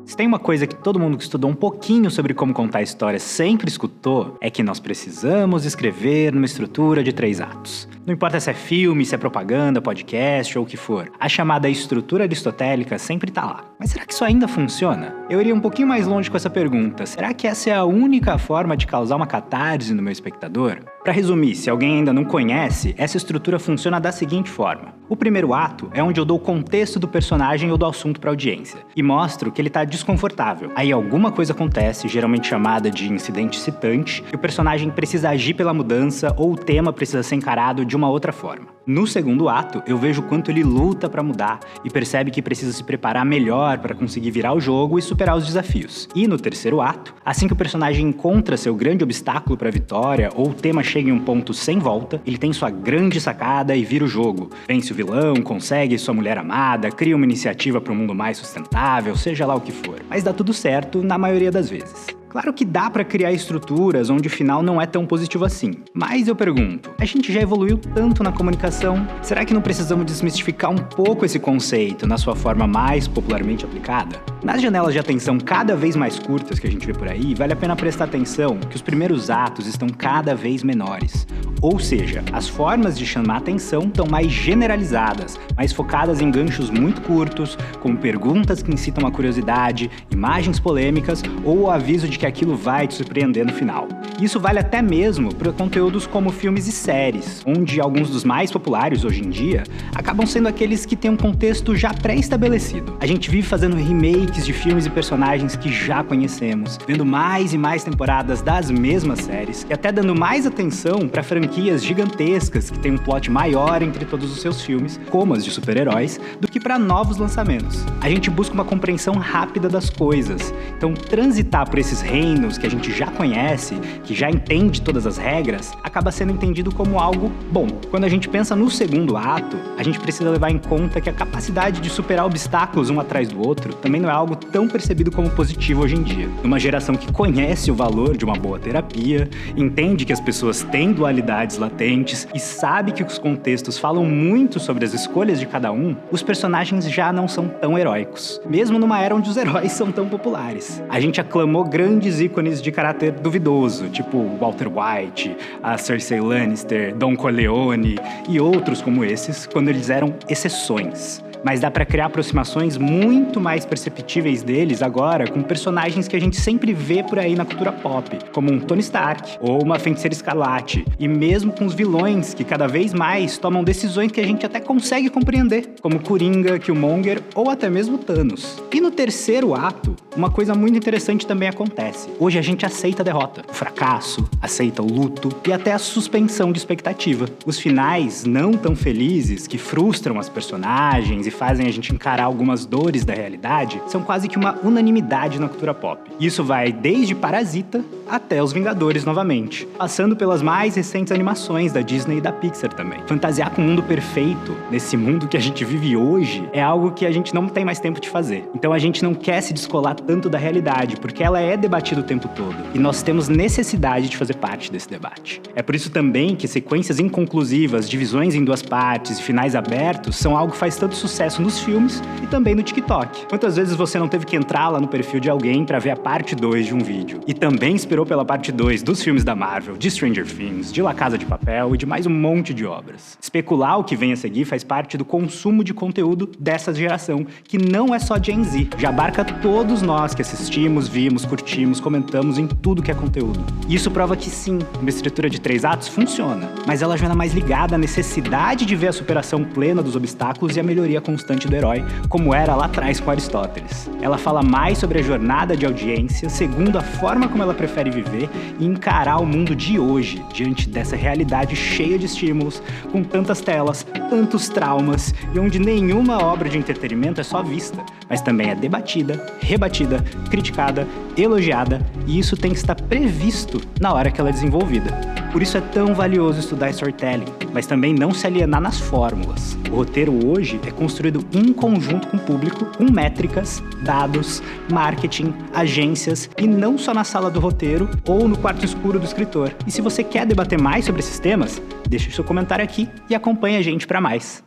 Se tem uma coisa que todo mundo que estudou um pouquinho sobre como contar histórias sempre escutou, é que nós precisamos escrever numa estrutura de 3 atos. Não importa se é filme, se é propaganda, podcast ou o que for, a chamada estrutura aristotélica sempre tá lá. Mas será que isso ainda funciona? Eu iria um pouquinho mais longe com essa pergunta. Será que essa é a única forma de causar uma catarse no meu espectador? Para resumir, se alguém ainda não conhece, essa estrutura funciona da seguinte forma. O primeiro ato é onde eu dou o contexto do personagem ou do assunto para a audiência e mostro que ele tá desconfortável. Aí alguma coisa acontece, geralmente chamada de incidente excitante, e o personagem precisa agir pela mudança ou o tema precisa ser encarado de uma outra forma. No segundo ato, eu vejo o quanto ele luta para mudar e percebe que precisa se preparar melhor para conseguir virar o jogo e superar os desafios. E no terceiro ato, assim que o personagem encontra seu grande obstáculo para a vitória ou o tema chega em um ponto sem volta, ele tem sua grande sacada e vira o jogo. Vence o vilão, consegue sua mulher amada, cria uma iniciativa para um mundo mais sustentável, seja lá o que for. Mas dá tudo certo na maioria das vezes. Claro que dá pra criar estruturas onde o final não é tão positivo assim. Mas eu pergunto, a gente já evoluiu tanto na comunicação? Será que não precisamos desmistificar um pouco esse conceito na sua forma mais popularmente aplicada? Nas janelas de atenção cada vez mais curtas que a gente vê por aí, vale a pena prestar atenção que os primeiros atos estão cada vez menores. Ou seja, as formas de chamar atenção estão mais generalizadas, mais focadas em ganchos muito curtos, como perguntas que incitam a curiosidade, imagens polêmicas ou o aviso de que aquilo vai te surpreender no final. Isso vale até mesmo para conteúdos como filmes e séries, onde alguns dos mais populares hoje em dia acabam sendo aqueles que têm um contexto já pré-estabelecido. A gente vive fazendo remakes de filmes e personagens que já conhecemos, vendo mais e mais temporadas das mesmas séries e até dando mais atenção para franquias gigantescas que têm um plot maior entre todos os seus filmes, como as de super-heróis, do que para novos lançamentos. A gente busca uma compreensão rápida das coisas, então transitar por esses reinos que a gente já conhece, que já entende todas as regras, acaba sendo entendido como algo bom. Quando a gente pensa no segundo ato, a gente precisa levar em conta que a capacidade de superar obstáculos um atrás do outro também não é algo tão percebido como positivo hoje em dia. Numa geração que conhece o valor de uma boa terapia, entende que as pessoas têm dualidades latentes e sabe que os contextos falam muito sobre as escolhas de cada um, os personagens já não são tão heróicos, mesmo numa era onde os heróis são tão populares. A gente aclamou grandes ícones de caráter duvidoso, tipo Walter White, a Cersei Lannister, Don Corleone e outros como esses, quando eles eram exceções. Mas dá pra criar aproximações muito mais perceptíveis deles agora com personagens que a gente sempre vê por aí na cultura pop, como um Tony Stark ou uma Feiticeira Escarlate, e mesmo com os vilões que cada vez mais tomam decisões que a gente até consegue compreender, como Coringa, Killmonger ou até mesmo Thanos. E no terceiro ato, uma coisa muito interessante também acontece. Hoje a gente aceita a derrota, o fracasso, aceita o luto e até a suspensão de expectativa. Os finais não tão felizes que frustram as personagens e fazem a gente encarar algumas dores da realidade são quase que uma unanimidade na cultura pop. Isso vai desde Parasita até Os Vingadores novamente, passando pelas mais recentes animações da Disney e da Pixar também. Fantasiar com um mundo perfeito, nesse mundo que a gente vive hoje, é algo que a gente não tem mais tempo de fazer. Então a gente não quer se descolar tanto da realidade, porque ela é debatida o tempo todo, e nós temos necessidade de fazer parte desse debate. É por isso também que sequências inconclusivas, divisões em 2 partes e finais abertos são algo que faz tanto sucesso nos filmes e também no TikTok. Quantas vezes você não teve que entrar lá no perfil de alguém pra ver a parte 2 de um vídeo? E também esperou pela parte 2 dos filmes da Marvel, de Stranger Things, de La Casa de Papel e de mais um monte de obras. Especular o que vem a seguir faz parte do consumo de conteúdo dessa geração, que não é só Gen Z, já abarca todos nós que assistimos, vimos, curtimos, comentamos em tudo que é conteúdo. E isso prova que sim, uma estrutura de 3 atos funciona, mas ela já é mais ligada à necessidade de ver a superação plena dos obstáculos e a melhoria constante do herói, como era lá atrás com Aristóteles. Ela fala mais sobre a jornada de audiência, segundo a forma como ela prefere viver e encarar o mundo de hoje, diante dessa realidade cheia de estímulos, com tantas telas, tantos traumas, e onde nenhuma obra de entretenimento é só vista, mas também é debatida, rebatida, criticada, elogiada, e isso tem que estar previsto na hora que ela é desenvolvida. Por isso é tão valioso estudar storytelling, mas também não se alienar nas fórmulas. O roteiro hoje é construído em conjunto com o público, com métricas, dados, marketing, agências e não só na sala do roteiro ou no quarto escuro do escritor. E se você quer debater mais sobre esses temas, deixe seu comentário aqui e acompanhe a gente para mais.